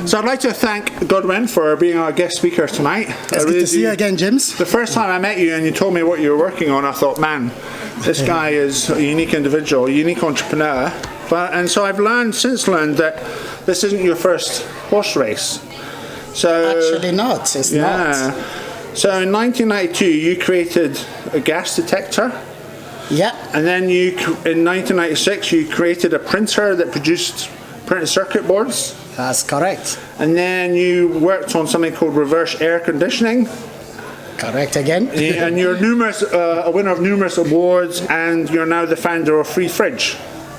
So I'd like to thank Godwin for being our guest speaker tonight. It's good to see you again, James. The first time I met you and you told me what you were working on, I thought, man, this guy is a unique individual, a unique entrepreneur. And so I've since learned that this isn't your first horse race. So actually not. It's not. So in 1992, you created a gas detector. Yeah. And then in 1996, you created a printer that produced printed circuit boards. That's correct. And then you worked on something called reverse air conditioning. Correct again. And you're a winner of numerous awards, and you're now the founder of Free Fridge.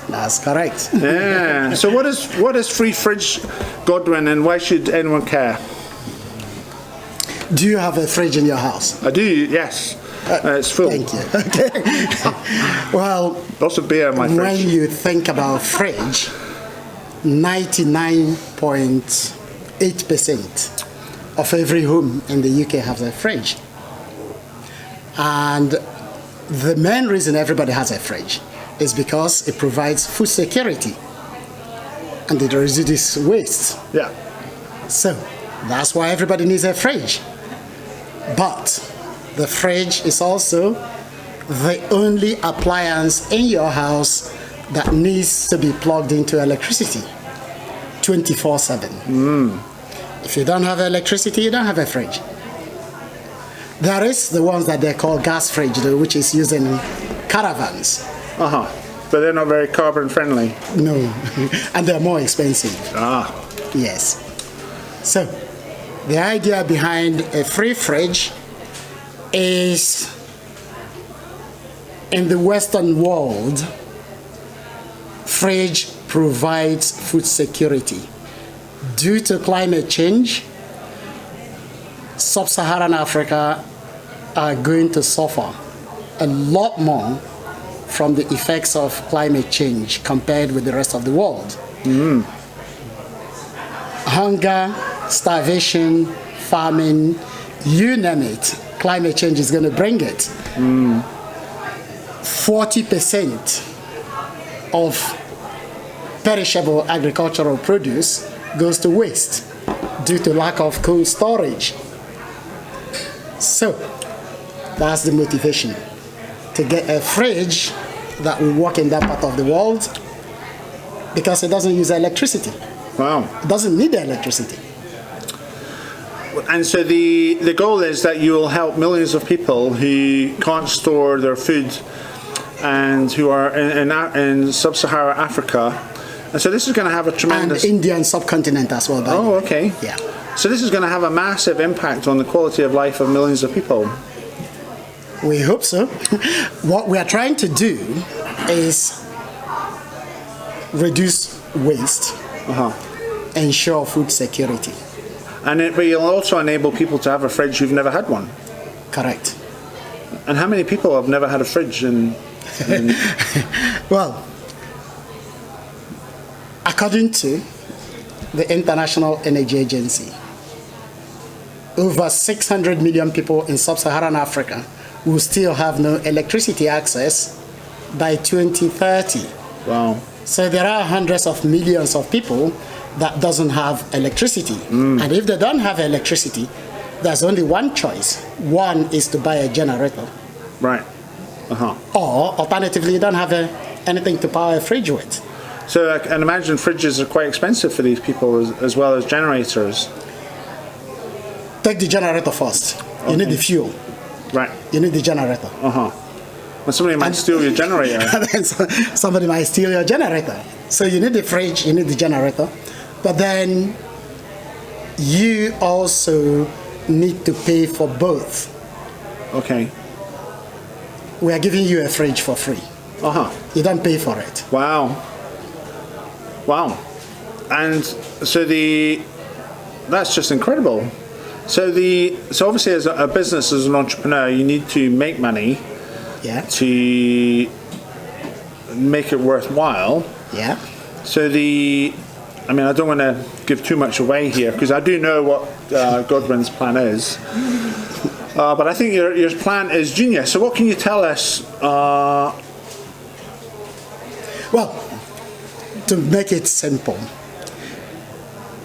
That's correct. Yeah. So what is Free Fridge, Godwin, and why should anyone care? Do you have a fridge in your house? I do, yes. It's full. Thank you. Okay. Well, lots of beer in my fridge. When you think about fridge, 99.8% of every home in the UK has a fridge. And the main reason everybody has a fridge is because it provides food security and it reduces waste. Yeah. So that's why everybody needs a fridge. But the fridge is also the only appliance in your house that needs to be plugged into electricity 24/7. If you don't have electricity, you don't have a fridge. There is the ones that they call gas fridge, though, which is used in caravans. But they're not very carbon friendly. No, and they're more expensive. Yes. So the idea behind a free fridge is, in the Western world, fridge provides food security. Due to climate change, Sub-Saharan Africa are going to suffer a lot more from the effects of climate change compared with the rest of the world. Hunger, starvation, famine, you name it, climate change is going to bring it. 40% of perishable agricultural produce goes to waste due to lack of cold storage. So that's the motivation, to get a fridge that will work in that part of the world because it doesn't use electricity. Wow. It doesn't need the electricity. And so the goal is that you will help millions of people who can't store their food and who are in Sub-Saharan Africa. And so this is going to have a tremendous... And Indian subcontinent as well. Oh, okay. Yeah. So this is going to have a massive impact on the quality of life of millions of people. We hope so. What we are trying to do is reduce waste, ensure food security. And it will also enable people to have a fridge who've never had one. Correct. And how many people have never had a fridge in... Well, according to the International Energy Agency, over 600 million people in Sub-Saharan Africa will still have no electricity access by 2030. Wow. So there are hundreds of millions of people that doesn't have electricity. And if they don't have electricity, there's only one choice. One is to buy a generator. Right. Or alternatively, you don't have anything to power a fridge with. So I can imagine fridges are quite expensive for these people as well as generators. Take the generator first. You need the fuel. Right. You need the generator. Well, somebody might steal your generator. Somebody might steal your generator. So you need the fridge, you need the generator. But then you also need to pay for both. Okay. We are giving you a fridge for free. You don't pay for it. Wow. Wow. And so that's just incredible. So obviously as a business, as an entrepreneur, you need to make money to make it worthwhile. Yeah. So I don't want to give too much away here because I do know what Godwin's plan is. But I think your plan is genius. So what can you tell us? Well, to make it simple,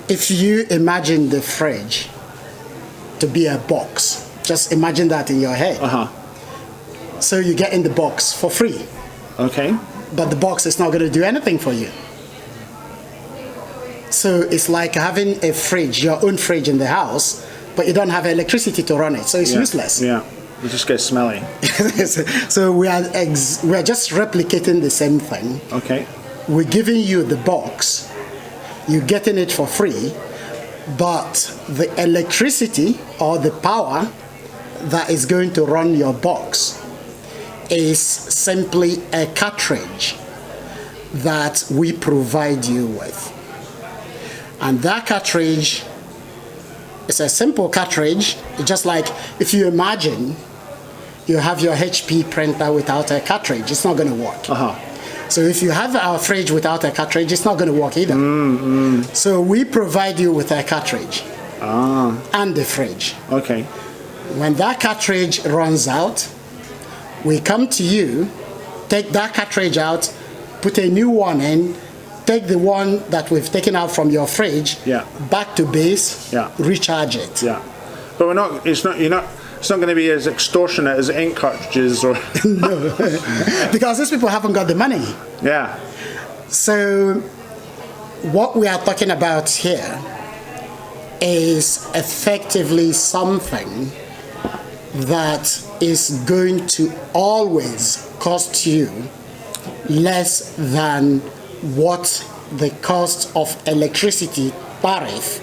If you imagine the fridge to be a box, just imagine that in your head. So you get in the box for free. Okay. But the box is not going to do anything for you. So it's like having a fridge, your own fridge in the house, but you don't have electricity to run it, so it's useless. Yeah, it just gets smelly. So we are just replicating the same thing. Okay. We're giving you the box, you're getting it for free, but the electricity or the power that is going to run your box is simply a cartridge that we provide you with. And that cartridge is a simple cartridge. It's just like if you imagine you have your HP printer without a cartridge, it's not going to work. So if you have our fridge without a cartridge, it's not going to work either. So we provide you with a cartridge and the fridge. Okay. When that cartridge runs out, we come to you, take that cartridge out, put a new one in, take the one that we've taken out from your fridge back to base, recharge it. Yeah. But it's not going to be as extortionate as ink cartridges or No. Because these people haven't got the money. Yeah. So what we are talking about here is effectively something that is going to always cost you less than what the cost of electricity tariff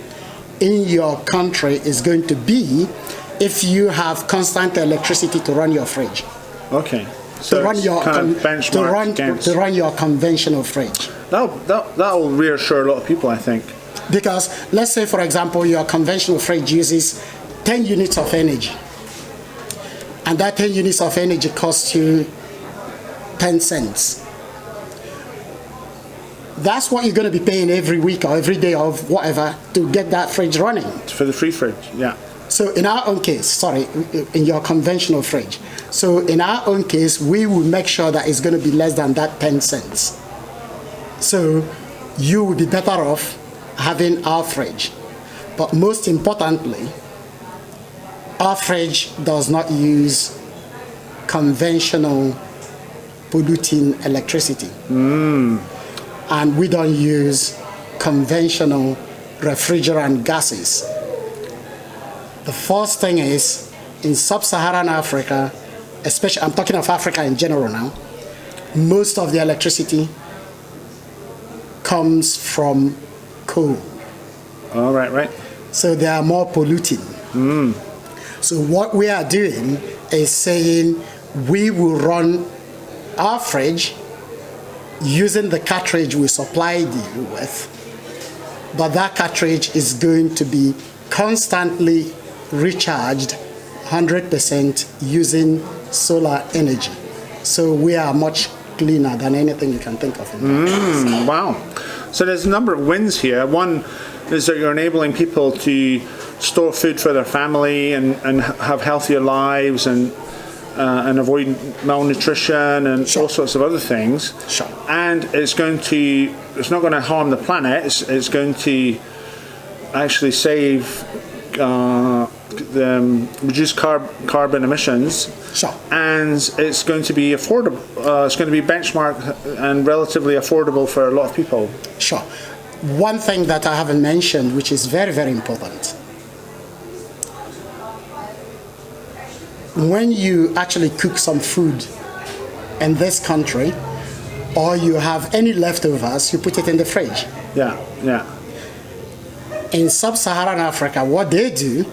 in your country is going to be if you have constant electricity to run your fridge. Okay. So to run your to run your conventional fridge. That'll reassure a lot of people, I think. Because let's say, for example, your conventional fridge uses 10 units of energy, and that 10 units of energy costs you 10 cents. That's what you're going to be paying every week or every day or whatever to get that fridge running. For the free fridge, yeah. So in our own case, in your conventional fridge. So in our own case, we will make sure that it's going to be less than that 10 cents. So you will be better off having our fridge. But most importantly, our fridge does not use conventional polluting electricity. And we don't use conventional refrigerant gases. The first thing is, in Sub-Saharan Africa, especially, I'm talking of Africa in general now, most of the electricity comes from coal. Oh, right. So they are more polluting. So what we are doing is saying we will run our fridge using the cartridge we supplied you with, but that cartridge is going to be constantly recharged 100% using solar energy. So we are much cleaner than anything you can think of. Wow. So there's a number of wins here. One is that you're enabling people to store food for their family and have healthier lives and avoid malnutrition and all sorts of other things. And it's not going to harm the planet. It's going to actually save reduce carbon emissions. And it's going to be affordable. It's going to be benchmarked and relatively affordable for a lot of people. One thing that I haven't mentioned, which is very, very important. When you actually cook some food in this country, or you have any leftovers, you put it in the fridge. Yeah. In Sub-Saharan Africa, what they do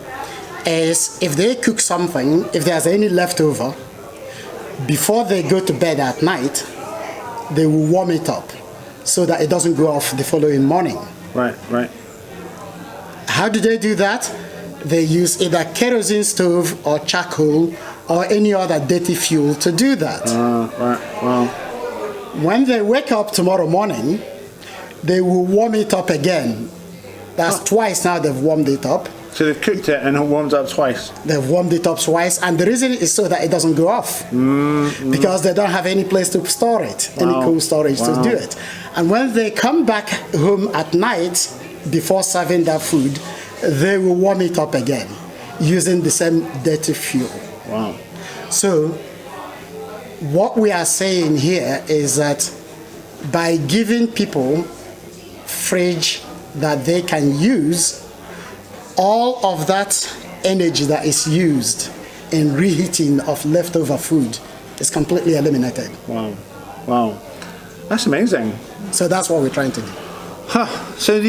is if they cook something, if there's any leftover, before they go to bed at night, they will warm it up so that it doesn't go off the following morning. Right. How do they do that? They use either kerosene stove or charcoal or any other dirty fuel to do that. Wow. When they wake up tomorrow morning, they will warm it up again. That's twice now they've warmed it up. So they've cooked it and it warmed up twice. They've warmed it up twice, and the reason is so that it doesn't go off. Because they don't have any place to store it, any cold storage to do it. And when they come back home at night, before serving that food, they will warm it up again using the same dirty fuel. Wow. So what we are saying here is that by giving people fridge that they can use, all of that energy that is used in reheating of leftover food is completely eliminated. Wow. Wow. That's amazing. So that's what we're trying to do. Huh. So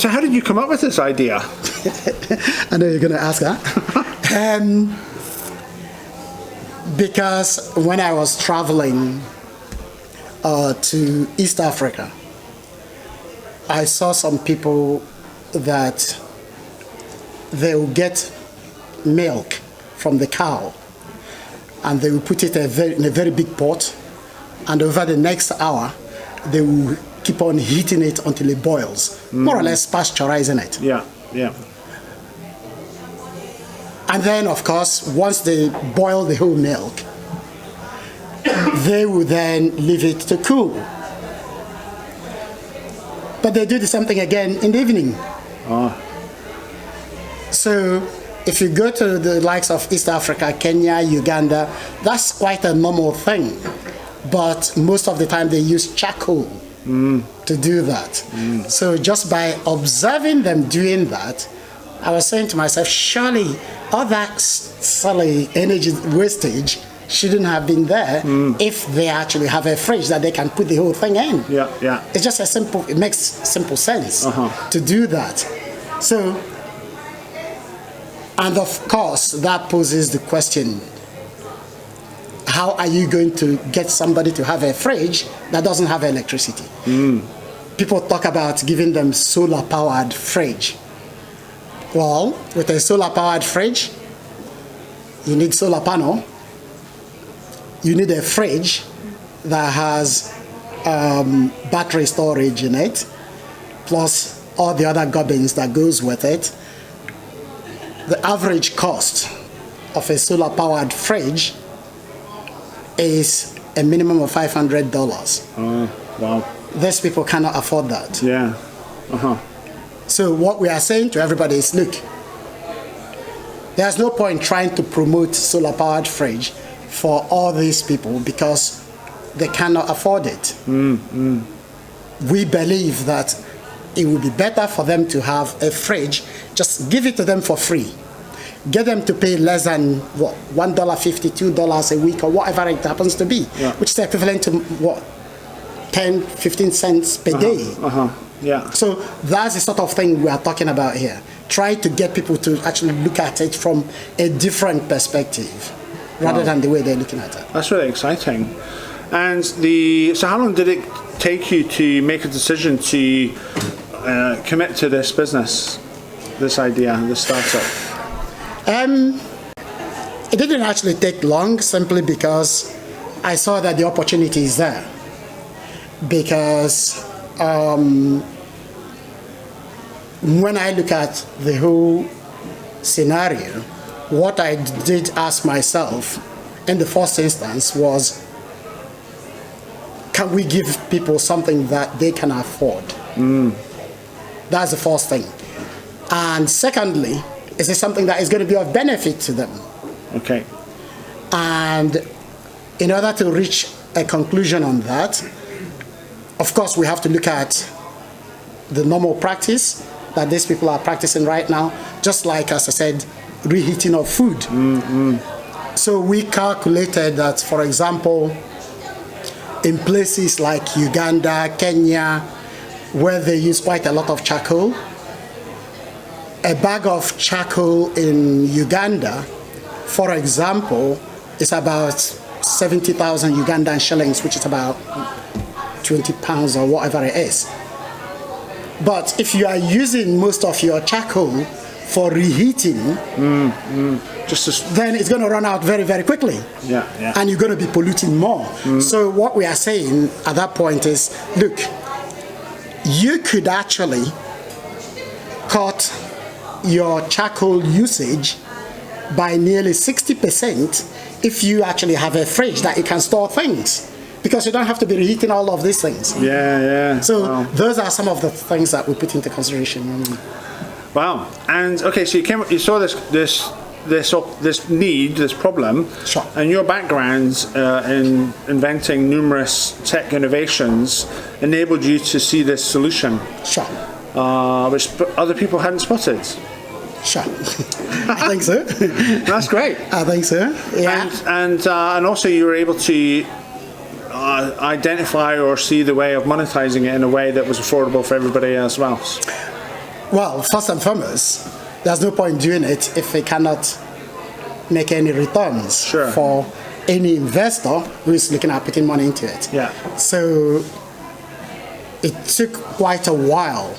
how did you come up with this idea? I know you're going to ask that. Because when I was traveling to East Africa, I saw some people that they will get milk from the cow and they will put it in a very big pot, and over the next hour they will keep on heating it until it boils, more or less pasteurizing it. Yeah, yeah. And then, of course, once they boil the whole milk, they will then leave it to cool. But they do the same thing again in the evening. Oh. So if you go to the likes of East Africa, Kenya, Uganda, that's quite a normal thing. But most of the time they use charcoal to do that. So just by observing them doing that, I was saying to myself, surely all that silly energy wastage shouldn't have been there if they actually have a fridge that they can put the whole thing in. Yeah, yeah. It's just it makes simple sense to do that. So, and of course, that poses the question, how are you going to get somebody to have a fridge that doesn't have electricity? People talk about giving them solar-powered fridge. Well, with a solar-powered fridge, you need solar panel. You need a fridge that has battery storage in it, plus all the other gubbins that goes with it. The average cost of a solar-powered fridge is a minimum of $500. Oh, wow. These people cannot afford that. Yeah. So what we are saying to everybody is, look, there's no point trying to promote solar-powered fridge for all these people because they cannot afford it. We believe that it would be better for them to have a fridge, just give it to them for free. Get them to pay less than, what, $1.50, $2 a week or whatever it happens to be, which is equivalent to, what, 10, 15 cents per day. Yeah. So that's the sort of thing we are talking about here. Try to get people to actually look at it from a different perspective rather than the way they're looking at it. That's really exciting. And so how long did it take you to make a decision to commit to this business, this idea, this startup? It didn't actually take long, simply because I saw that the opportunity is there. Because when I look at the whole scenario, what I did ask myself in the first instance was, can we give people something that they can afford? That's the first thing. And secondly, is it something that is going to be of benefit to them? Okay. And in order to reach a conclusion on that, of course, we have to look at the normal practice that these people are practicing right now, just like, as I said, reheating of food. So we calculated that, for example, in places like Uganda, Kenya, where they use quite a lot of charcoal, a bag of charcoal in Uganda, for example, is about 70,000 Ugandan shillings, which is about 20 pounds or whatever it is. But if you are using most of your charcoal for reheating, then it's going to run out very, very quickly. And you're going to be polluting more. So what we are saying at that point is, look, you could actually cut your charcoal usage by nearly 60% if you actually have a fridge that you can store things. because you don't have to be reheating all of these things. Yeah. So those are some of the things that we put into consideration. Wow. And okay, so you saw this need, this problem, Sure. and your background in inventing numerous tech innovations enabled you to see this solution, Sure. which other people hadn't spotted. Sure. I think so. That's great. I think so. Yeah. And also you were able to identify or see the way of monetizing it in a way that was affordable for everybody as well. Well, first and foremost, there's no point doing it if we cannot make any returns Sure. for any investor who is looking at putting money into it. Yeah. So it took quite a while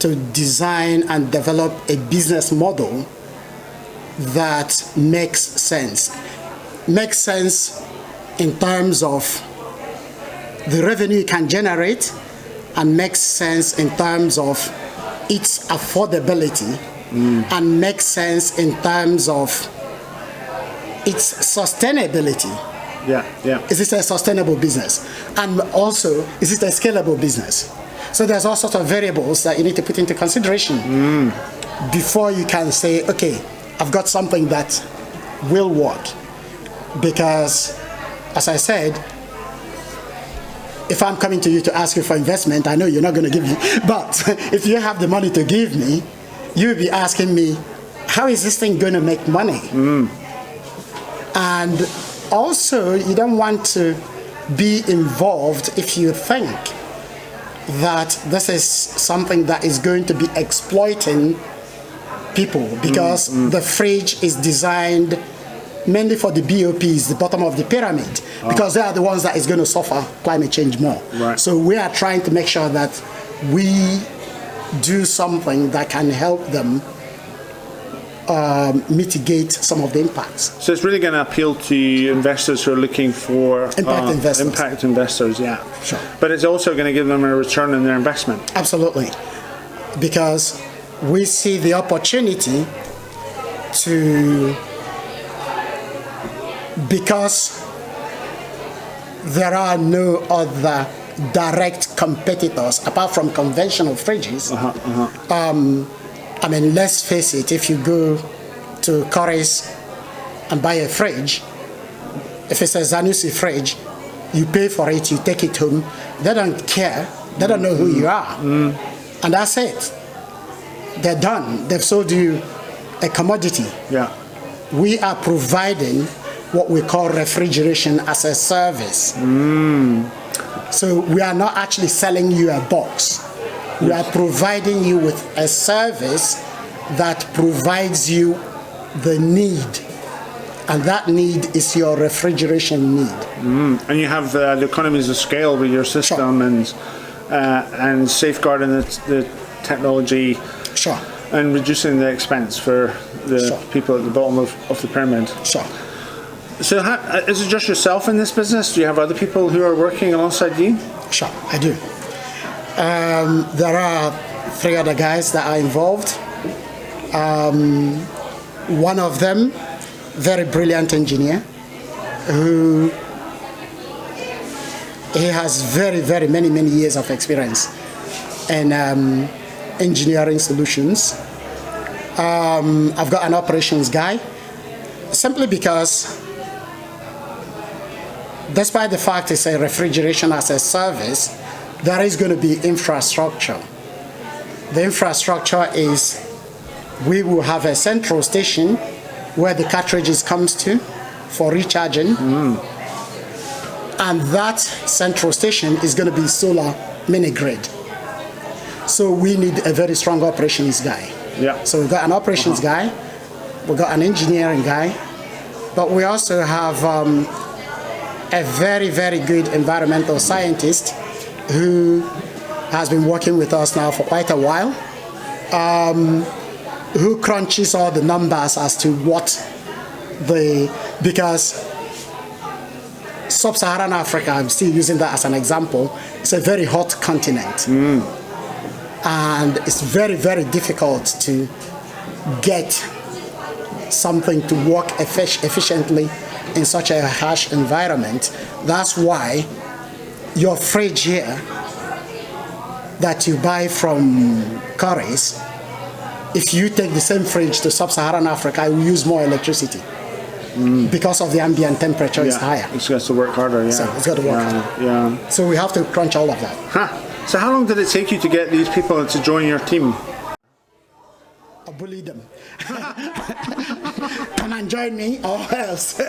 to design and develop a business model that makes sense. Makes sense in terms of the revenue it can generate, and makes sense in terms of its affordability, and makes sense in terms of its sustainability. Yeah. Is it a sustainable business? And also, is it a scalable business? So there's all sorts of variables that you need to put into consideration before you can say, okay, I've got something that will work. Because, as I said, if I'm coming to you to ask you for investment, I know you're not going to give me. But if you have the money to give me, you'll be asking me, how is this thing going to make money? And also, you don't want to be involved if you think that this is something that is going to be exploiting people, because the fridge is designed mainly for the BOPs, the bottom of the pyramid, because they are the ones that is going to suffer climate change more. Right. So we are trying to make sure that we do something that can help them mitigate some of the impacts. So it's really going to appeal to investors who are looking for impact investors, yeah. Sure. But it's also going to give them a return on their investment. Absolutely. Because we see the opportunity to, because there are no other direct competitors apart from conventional fridges. I mean, let's face it, if you go to Curry's and buy a fridge, if it's a Zanussi fridge, you pay for it, you take it home, they don't care, they don't know who you are. And that's it. They're done. They've sold you a commodity. Yeah. We are providing what we call refrigeration as a service. So we are not actually selling you a box. We are providing you with a service that provides you the need, and that need is your refrigeration need. And you have the economies of scale with your system. Sure. and safeguarding the technology. Sure. And reducing the expense for the Sure. people at the bottom of the pyramid. Sure. So is it just yourself in this business? Do you have other people who are working alongside you? Sure, I do. There are 3 other guys that are involved. One of them, very brilliant engineer, who he has very many years of experience in engineering solutions. I've got an operations guy, simply because despite the fact it's a refrigeration as a service, there is going to be infrastructure. The infrastructure is, we will have a central station where the cartridges comes to for recharging. And that central station is going to be solar mini grid. So we need a very strong operations guy. Yeah. So we've got an operations guy, we've got an engineering guy, but we also have a very good environmental scientist who has been working with us now for quite a while, who crunches all the numbers as to what because Sub-Saharan Africa, I'm still using that as an example, it's a very hot continent. And it's very difficult to get something to work efficiently in such a harsh environment. That's why your fridge here that you buy from Curry's, if you take the same fridge to Sub-Saharan Africa, it will use more electricity because of the ambient temperature is higher. It's got to work harder, So it's got to work harder. Yeah. So we have to crunch all of that. Huh. So how long did it take you to get these people to join your team? I bully them. Come and join me or else.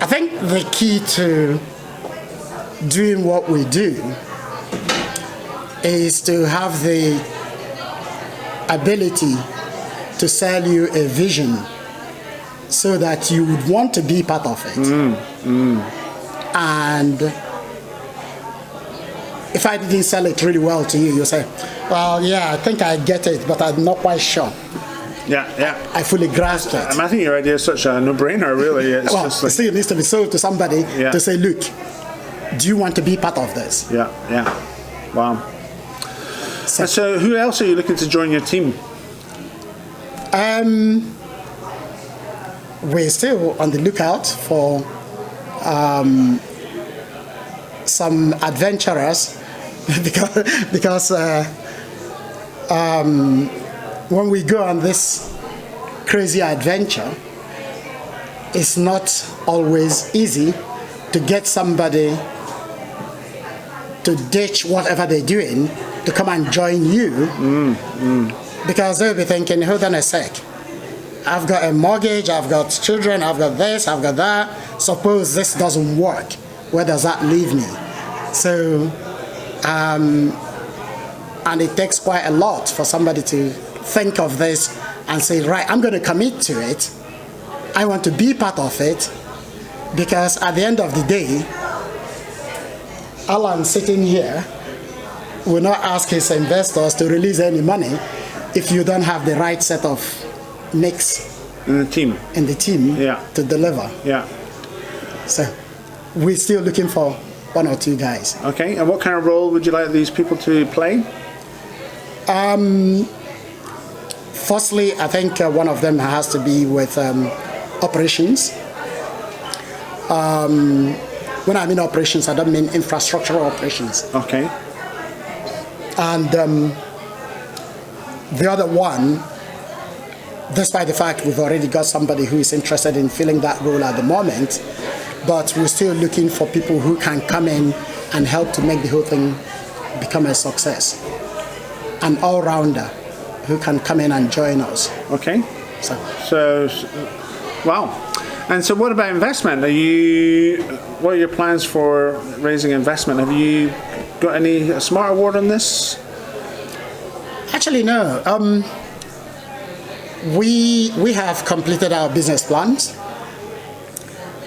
I think the key to doing what we do is to have the ability to sell you a vision so that you would want to be part of it. And if I didn't sell it really well to you, you say, well, yeah, I think I get it, but I'm not quite sure. Yeah. I fully grasped it. I think your idea is such a no-brainer, really. It's well, just like, still needs to be sold to somebody to say, look, do you want to be part of this? Yeah. Wow. So who else are you looking to join your team? We're still on the lookout for some adventurers because when we go on this crazy adventure, it's not always easy to get somebody to ditch whatever they're doing to come and join you because they'll be thinking, hold on a sec, I've got a mortgage, I've got children, I've got this, I've got that. Suppose this doesn't work, where does that leave me? So, and it takes quite a lot for somebody to think of this and say, right, I'm going to commit to it. I want to be part of it because at the end of the day, Alan sitting here will not ask his investors to release any money if you don't have the right set of mix in the team to deliver. So we're still looking for one or two guys. Okay, and what kind of role would you like these people to play? Firstly, I think one of them has to be with operations. When I mean operations, I don't mean infrastructural operations. Okay. And the other one, despite the fact we've already got somebody who is interested in filling that role at the moment, but we're still looking for people who can come in and help to make the whole thing become a success. An all-rounder who can come in and join us. Okay. So wow. And so what about investment? What are your plans for raising investment? Have you got any Smart Award on this? Actually, no. We have completed our business plans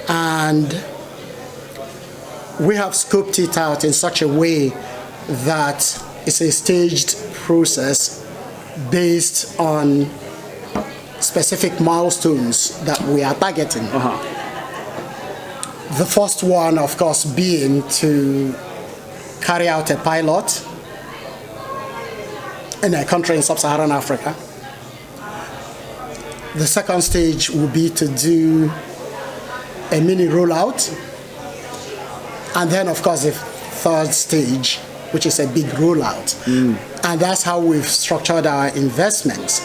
and we have scoped it out in such a way that it's a staged process based on specific milestones that we are targeting. The first one, of course, being to carry out a pilot in a country in Sub-Saharan Africa. The second stage will be to do a mini rollout. And then, of course, the third stage, which is a big rollout. And that's how we've structured our investments.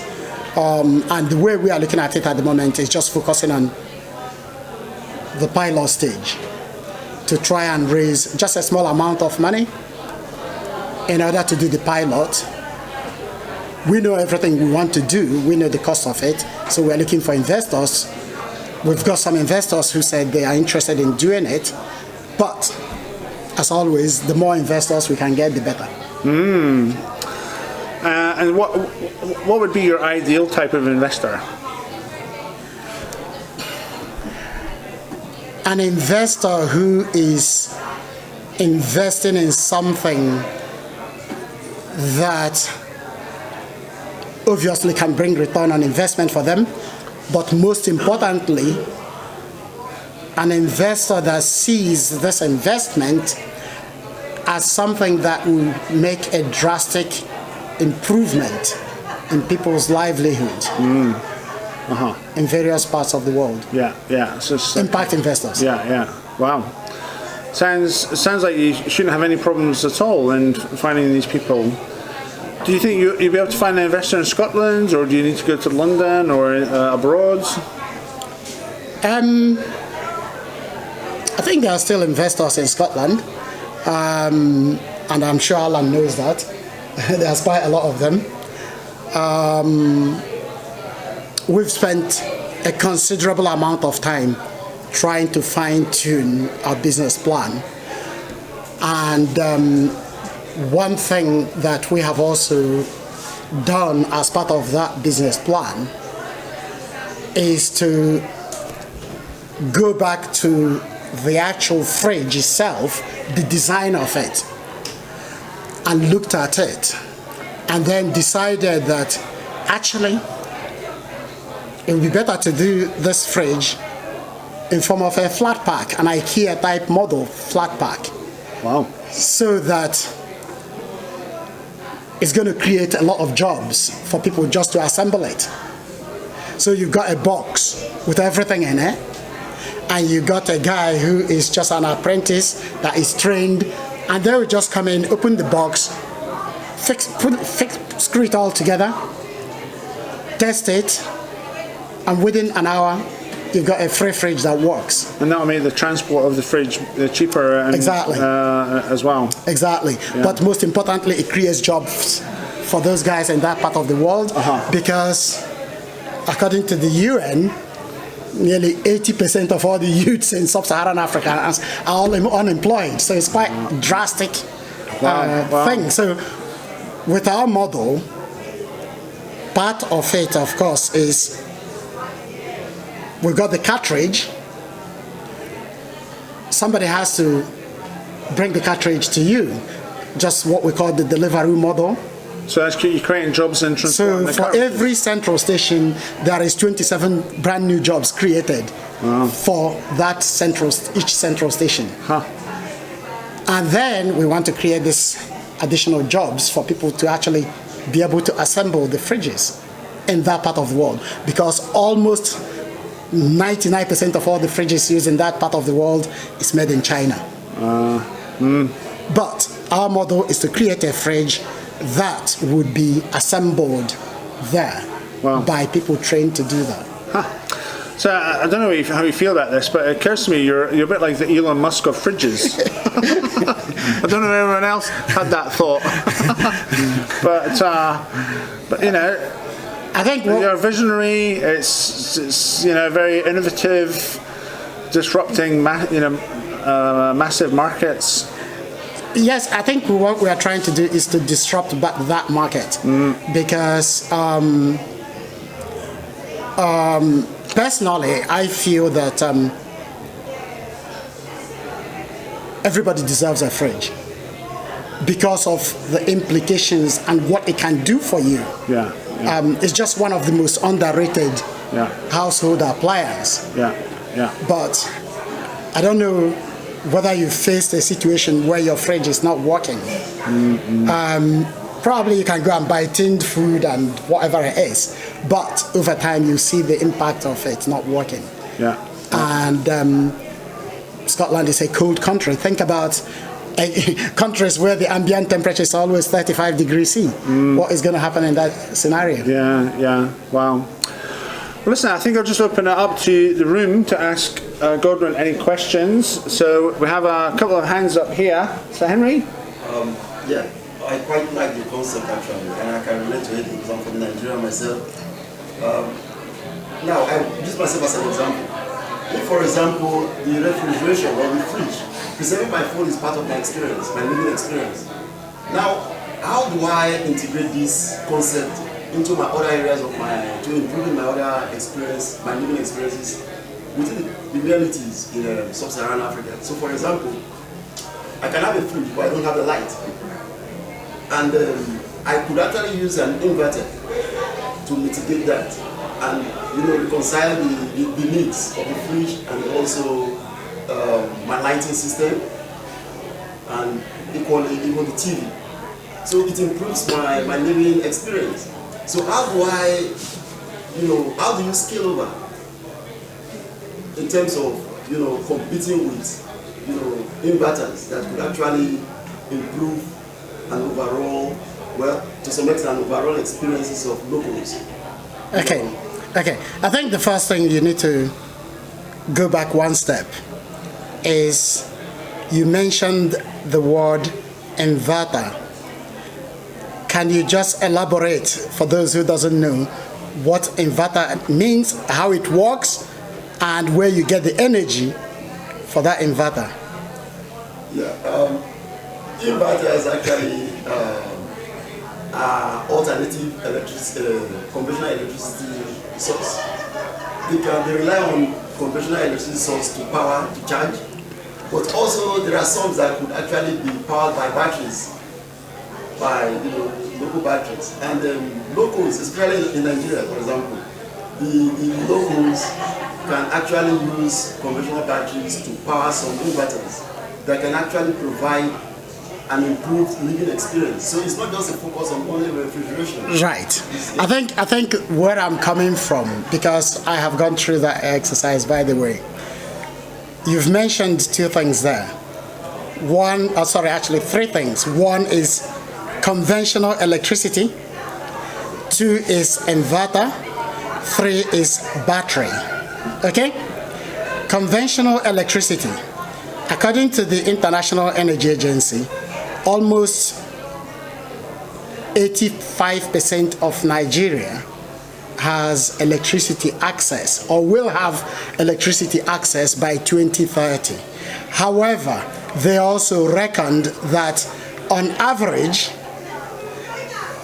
And the way we are looking at it at the moment is just focusing on the pilot stage to try and raise just a small amount of money in order to do the pilot. We know everything we want to do. We know the cost of it. So we're looking for investors. We've got some investors who said they are interested in doing it. But as always, the more investors we can get, the better. And what would be your ideal type of investor? An investor who is investing in something that obviously can bring return on investment for them, but most importantly, an investor that sees this investment as something that will make a drastic improvement in people's livelihood. in various parts of the world. Yeah, yeah. So it's Impact investors. Yeah, yeah. Wow. Sounds like you shouldn't have any problems at all in finding these people. Do you think you'll be able to find an investor in Scotland, or do you need to go to London or abroad? I think there are still investors in Scotland, and I'm sure Alan knows that. There's quite a lot of them. We've spent a considerable amount of time trying to fine-tune our business plan. And one thing that we have also done as part of that business plan is to go back to the actual fridge itself, the design of it, and looked at it, and then decided that actually it would be better to do this fridge in form of a flat pack, an IKEA type model flat pack. Wow. So that it's going to create a lot of jobs for people just to assemble it. So you've got a box with everything in it, and you got a guy who is just an apprentice that is trained, and they will just come in, open the box, screw it all together, test it, and within an hour, you've got a free fridge that works. And that'll make the transport of the fridge cheaper and, exactly. As well. Exactly. Yeah. But most importantly, it creates jobs for those guys in that part of the world, because according to the UN, nearly 80% of all the youths in Sub-Saharan Africa are all unemployed. So it's quite drastic thing. So with our model, part of it, of course, is we've got the cartridge. Somebody has to bring the cartridge to you, just what we call the delivery model. So that's you're creating jobs in transport. So for every central station, there is 27 brand new jobs created for that each central station. And then we want to create this additional jobs for people to actually be able to assemble the fridges in that part of the world, because almost 99% of all the fridges used in that part of the world is made in China. But our model is to create a fridge that would be assembled there by people trained to do that. So I don't know how you feel about this, but it occurs to me you're a bit like the Elon Musk of fridges. I don't know if anyone else had that thought. but you know, I think you're visionary. It's very innovative, disrupting massive markets. Yes, I think what we are trying to do is to disrupt that market, because personally, I feel that everybody deserves a fridge because of the implications and what it can do for you. Yeah. It's just one of the most underrated household appliances. But I don't know whether you faced a situation where your fridge is not working. Probably you can go and buy tinned food and whatever it is, but over time you see the impact of it not working. And Scotland is a cold country. Think about countries where the ambient temperature is always 35 degrees C. What is going to happen in that scenario? Wow. Well, listen, I think I'll just open it up to the room to ask Godwin any questions. So we have a couple of hands up here. So Henry? I quite like the concept actually, and I can relate to it because I'm from Nigeria myself. Now, I use myself as an example. If, for example, the refrigeration or the fridge, preserving my food is part of my experience, my living experience. Now, how do I integrate this concept into my other areas of to improving my other experience, my living experiences within the realities in Sub-Saharan Africa? So, for example, I can have a fridge, but I don't have a light. And I could actually use an inverter to mitigate that and reconcile the needs of the fridge and also my lighting system and equally even the TV. So it improves my living experience. So how do I how do you scale over in terms of, competing with, inverters that could actually improve an overall, to some extent, overall experiences of locals? Okay. I think the first thing you need to go back one step is you mentioned the word inverter. Can you just elaborate for those who doesn't know what inverter means, how it works, and where you get the energy for that inverter? Yeah, inverter is actually alternative conventional electricity source. They rely on conventional electricity source to power, to charge, but also there are some that could actually be powered by batteries, by local batteries. And locals, especially in Nigeria, for example, the locals can actually use conventional batteries to power some inverters that can actually provide an improved living experience. So it's not just a focus on only refrigeration. Right. I think where I'm coming from, because I have gone through that exercise, by the way, you've mentioned two things there. Three things. One is conventional electricity, two is inverter, three is battery. Okay? Conventional electricity. According to the International Energy Agency, almost 85% of Nigeria has electricity access, or will have electricity access by 2030. However, they also reckoned that on average,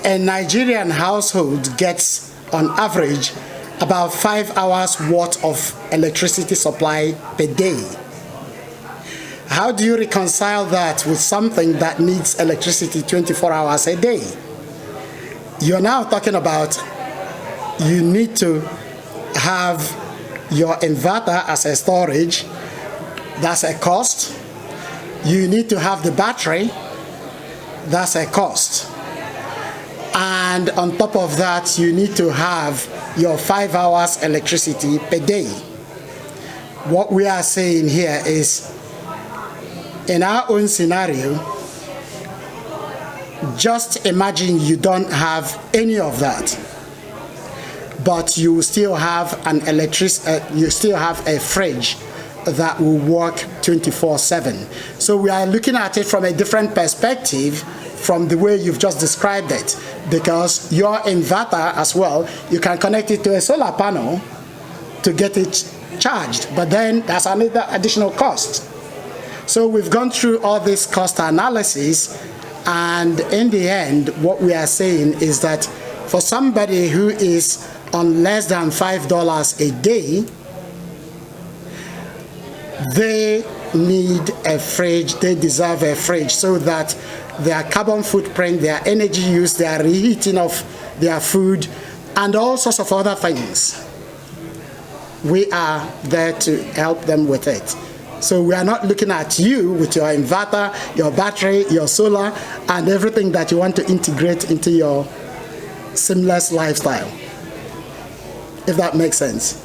a Nigerian household gets on average about 5 hours worth of electricity supply per day. How do you reconcile that with something that needs electricity 24 hours a day? You're now talking about you need to have your inverter as a storage. That's a cost. You need to have the battery. That's a cost. And on top of that, you need to have your 5 hours electricity per day. What we are saying here is, in our own scenario, just imagine you don't have any of that, but you still have you still have a fridge that will work 24/7. So we are looking at it from a different perspective from the way you've just described it, because your inverter as well, you can connect it to a solar panel to get it charged, but then that's another additional cost. So we've gone through all this cost analysis, and in the end, what we are saying is that for somebody who is on less than $5 a day, they need a fridge, they deserve a fridge, so that their carbon footprint, their energy use, their reheating of their food, and all sorts of other things, we are there to help them with it. So we are not looking at you with your inverter, your battery, your solar, and everything that you want to integrate into your seamless lifestyle, if that makes sense.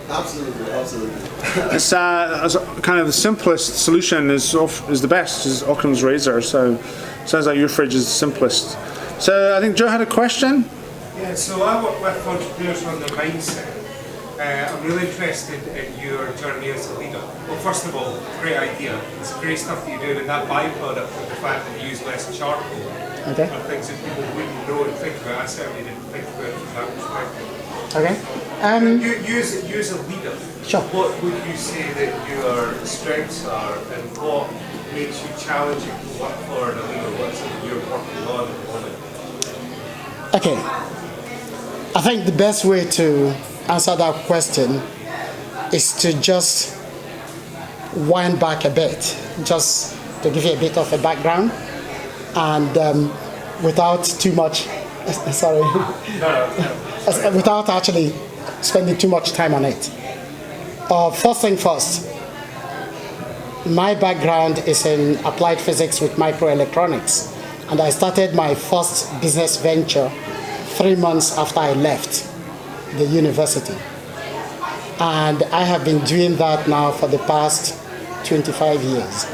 Absolutely. It's kind of the simplest solution is the best, is Occam's razor. So it sounds like your fridge is the simplest. So I think Joe had a question. Yeah, so I work with entrepreneurs on their mindset. I'm really interested in your journey as a leader. Well, first of all, great idea. It's great stuff that you're doing, and that byproduct of the fact that you use less charcoal are things that people wouldn't know and think about. I certainly didn't think about it from that perspective. Okay. You as a leader, sure. What would you say that your strengths are, and what makes you challenging to work for a leader? What's it you're working on at the moment? Okay. I think the best way to answer that question is to just wind back a bit, just to give you a bit of a background, and without too much, without actually spending too much time on it. First thing first, my background is in applied physics with microelectronics, and I started my first business venture 3 months after I left the university. And I have been doing that now for the past 25 years.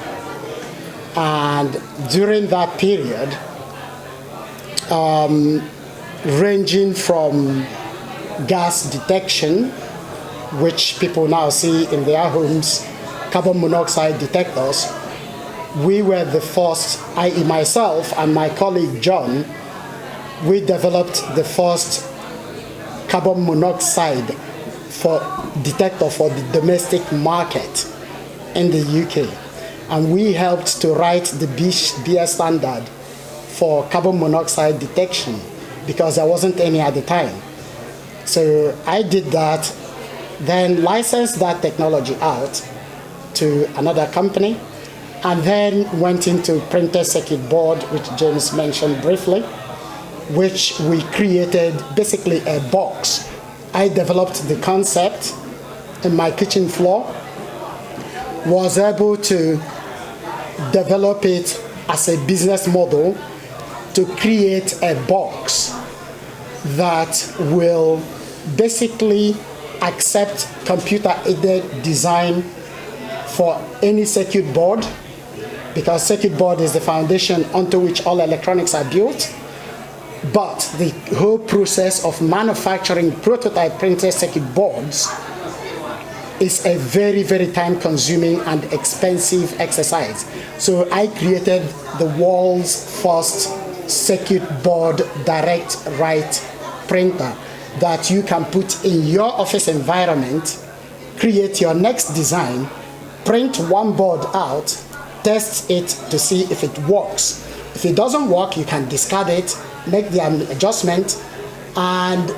And during that period, ranging from gas detection, which people now see in their homes, carbon monoxide detectors, we were the first, i.e. myself and my colleague John, we developed the first carbon monoxide detector for the domestic market in the UK. And we helped to write the BS standard for carbon monoxide detection because there wasn't any at the time. So I did that, then licensed that technology out to another company, and then went into printed circuit board, which James mentioned briefly, which we created basically a box. I developed the concept in my kitchen floor, was able to develop it as a business model to create a box that will basically accept computer-aided design for any circuit board, because circuit board is the foundation onto which all electronics are built. But the whole process of manufacturing prototype printed circuit boards is a very, very time-consuming and expensive exercise. So I created the world's first circuit board direct write printer that you can put in your office environment, create your next design, print one board out, test it to see if it works. If it doesn't work, you can discard it, make the adjustment, and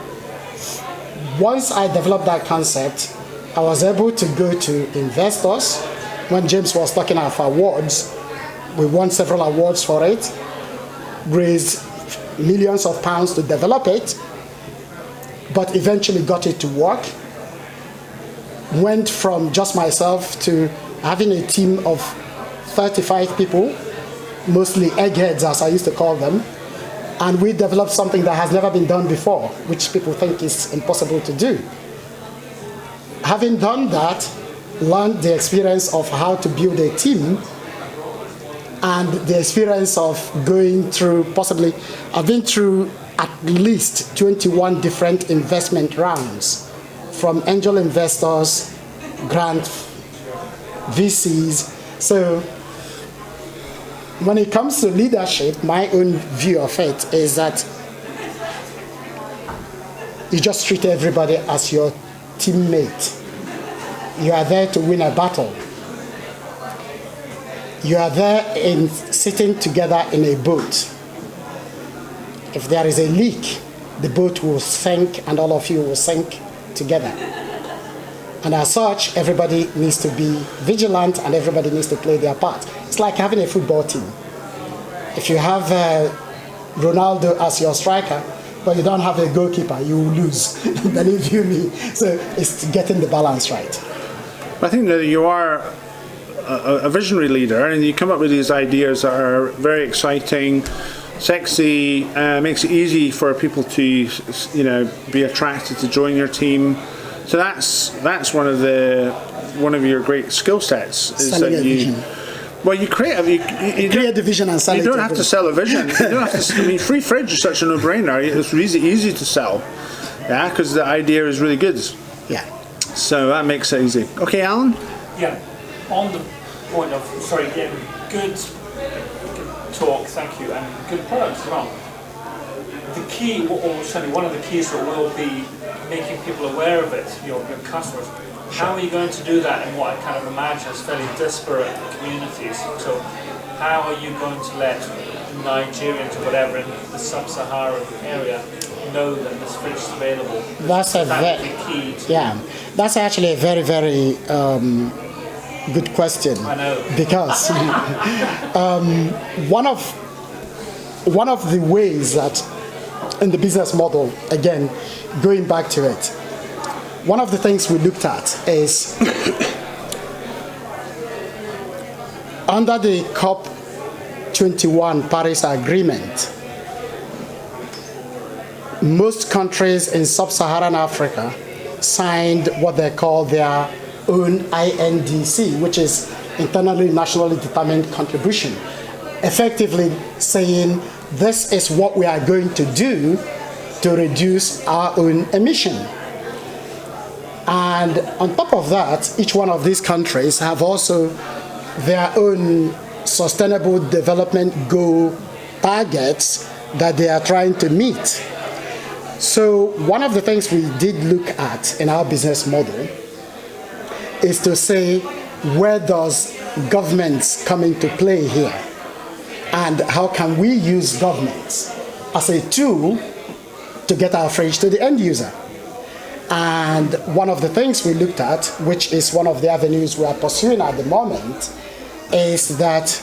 once I developed that concept, I was able to go to investors. When James was talking of awards, we won several awards for it, raised millions of pounds to develop it, but eventually got it to work. Went from just myself to having a team of 35 people, mostly eggheads as I used to call them, and we developed something that has never been done before, which people think is impossible to do. Having done that, learned the experience of how to build a team and the experience of going through I've been through at least 21 different investment rounds, from angel investors, grant VCs. So when it comes to leadership, my own view of it is that you just treat everybody as your teammate. You are there to win a battle. You are there in sitting together in a boat. If there is a leak, the boat will sink and all of you will sink together. And as such, everybody needs to be vigilant and everybody needs to play their part. It's like having a football team. If you have Ronaldo as your striker, but you don't have a goalkeeper, you will lose. Believe you me. So it's getting the balance right. I think that you are a visionary leader, and you come up with these ideas that are very exciting, sexy, makes it easy for people to, be attracted to join your team. So that's one of your great skill sets is Selling that a you. vision. Well, you create a vision and sell it. You don't have to sell a vision. You don't have to. Free fridge is such a no-brainer. It's easy to sell, yeah, because the idea is really good. Yeah. So that makes it easy. Okay, Alan. Yeah. On the point of good talk, thank you, and good products as well. The key, or certainly one of the keys, that will be making people aware of it, your customers. How are you going to do that in what I kind of imagine as fairly disparate communities? So how are you going to let Nigerians or whatever in the Sub-Sahara area know that this fridge is available? That's that's actually a very, very good question. I know. Because one of the ways that in the business model, again, going back to it, one of the things we looked at is under the COP21 Paris Agreement, most countries in Sub-Saharan Africa signed what they call their own INDC, which is internally nationally determined contribution, effectively saying this is what we are going to do to reduce our own emission. And on top of that, each one of these countries have also their own sustainable development goal targets that they are trying to meet. So one of the things we did look at in our business model is to say, where does governments come into play here? And how can we use governments as a tool to get our fridge to the end user? And one of the things we looked at, which is one of the avenues we are pursuing at the moment, is that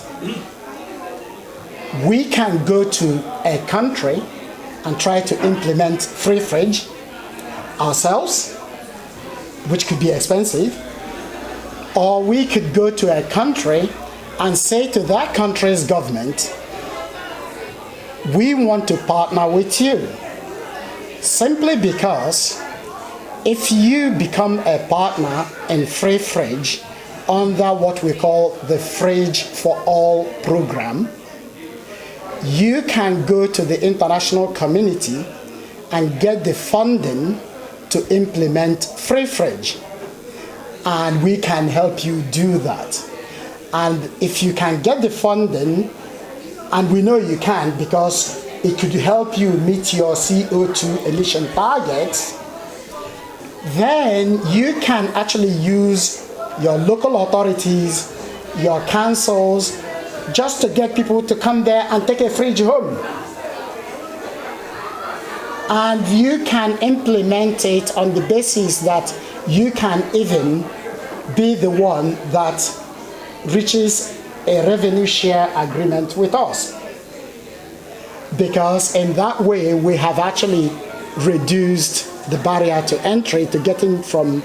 we can go to a country and try to implement free fridge ourselves, which could be expensive, or we could go to a country and say to that country's government, we want to partner with you, simply because if you become a partner in free fridge under what we call the Fridge for All program, you can go to the international community and get the funding to implement free fridge. And we can help you do that. And if you can get the funding, and we know you can because it could help you meet your CO2 emission targets, then you can actually use your local authorities, your councils, just to get people to come there and take a fridge home. And you can implement it on the basis that you can even be the one that reaches a revenue share agreement with us. Because in that way, we have actually reduced the barrier to entry to getting from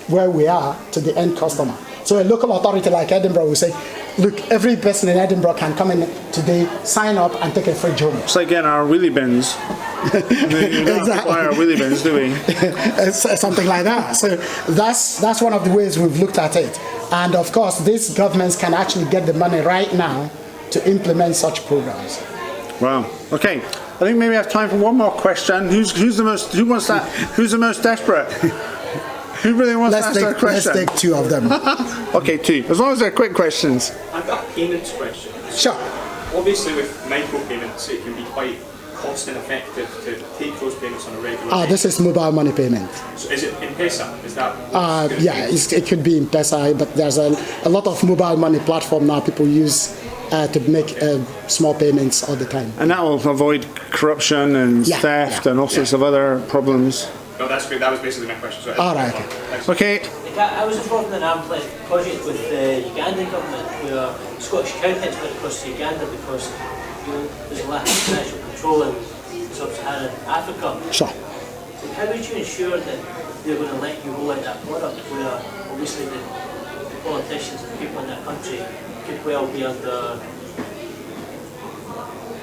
where we are to the end customer. So a local authority like Edinburgh will say, look, every person in Edinburgh can come in today, sign up and take a fridge home. It's like getting our wheelie bins. We don't have to buy our wheelie bins, do we? It's something like that. So that's one of the ways we've looked at it. And of course, these governments can actually get the money right now to implement such programs. Wow. Okay. I think maybe we have time for one more question. Who's the most desperate? Who really wants to ask that question? Let's take two of them. Okay, two. As long as they're quick questions. I've got a payments question. Sure. Obviously with micropayments it can be quite cost ineffective to take those payments on a regular basis. This is mobile money payment. So is it M-Pesa? Is that yeah, it could be M-Pesa, but there's a lot of mobile money platform now people use to make small payments all the time. And that will avoid corruption and theft and all sorts of other problems. No, that's great. That was basically my question. So All right. Okay. I was involved in an arm's length project with the Ugandan government where Scottish accountants went across to Uganda because there's a lack of financial control in Sub-Saharan Africa. Sure. How would you ensure that they're going to let you roll out that product where obviously the politicians and people in that country could well be under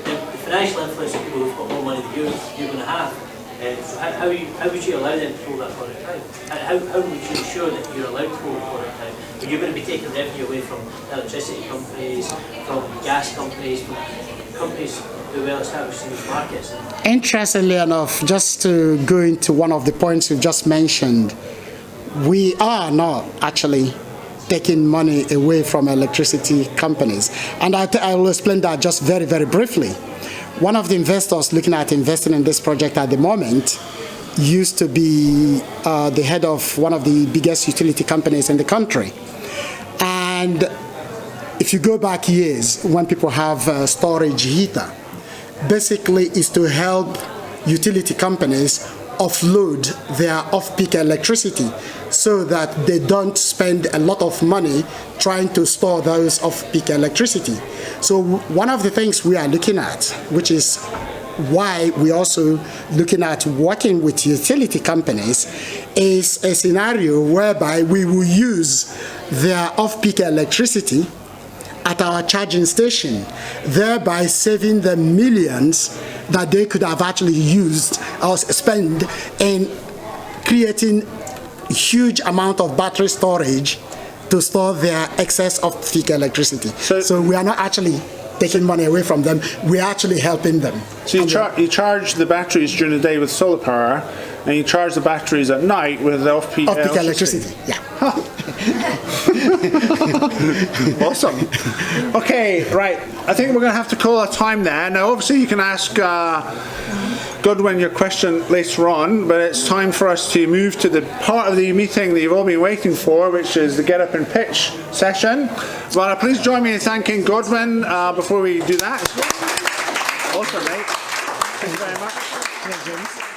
the financial influence of people who've got more money than you're going to have? So how would you allow them to roll that product out? How would you ensure that you're allowed to roll the product out? But you're going to be taking revenue away from electricity companies, from gas companies, from companies who are well established in these markets. Interestingly enough, just to go into one of the points you've just mentioned, we are not actually taking money away from electricity companies. And I will explain that just very, very briefly. One of the investors looking at investing in this project at the moment used to be the head of one of the biggest utility companies in the country. And if you go back years, when people have a storage heater, basically is to help utility companies offload their off-peak electricity so that they don't spend a lot of money trying to store those off-peak electricity. So one of the things we are looking at, which is why we're also looking at working with utility companies, is a scenario whereby we will use their off-peak electricity at our charging station, thereby saving them millions that they could have actually used or spent in creating huge amount of battery storage to store their excess of peak electricity. So we are not actually taking money away from them, we're actually helping them. So you charge the batteries during the day with solar power, and you charge the batteries at night with off-peak electricity. Yeah. Awesome. Okay, right. I think we're going to have to call a time there. Now, obviously, you can ask Godwin your question later on, but it's time for us to move to the part of the meeting that you've all been waiting for, which is the Get Up and Pitch session. Well, please join me in thanking Godwin before we do that. Awesome, mate. Thank you very much.